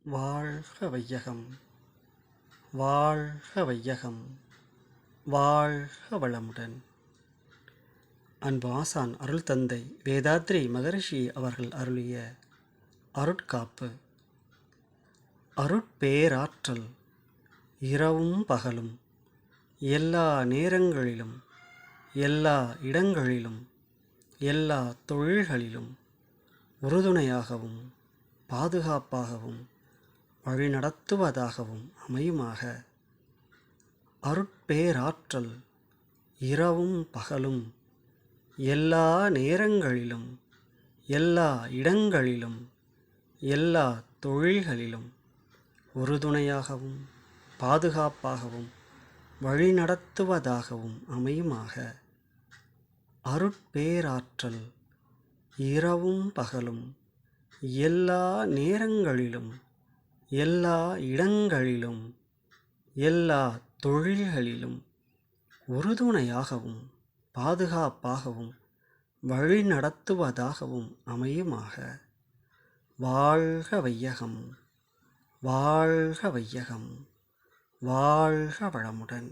வாழ்க வையகம், வாழ்க வையகம், வாழ்க வளமுடன். அன்பு ஆசான் அருள் தந்தை வேதாத்ரி மகரிஷி அவர்கள் அருளிய அருட்காப்பு. அருட்பேராற்றல் இரவும் பகலும் எல்லா நேரங்களிலும் எல்லா இடங்களிலும் எல்லா தொழில்களிலும் உறுதுணையாகவும் பாதுகாப்பாகவும் வழிநடத்துவதாகவும் அமையுமாக. அருட்பேராற்றல் இரவும் பகலும் எல்லா நேரங்களிலும் எல்லா இடங்களிலும் எல்லா தொழில்களிலும் உறுதுணையாகவும் பாதுகாப்பாகவும் வழிநடத்துவதாகவும் அமையுமாக. அருட்பேராற்றல் இரவும் பகலும் எல்லா நேரங்களிலும் எல்லா இடங்களிலும் எல்லா தொழில்களிலும் உறுதுணையாகவும் பாதுகாப்பாகவும் வழிநடத்துவதாகவும் அமையுமாக. வாழ்க வையகம், வாழ்க வையகம், வாழ்க வளமுடன்.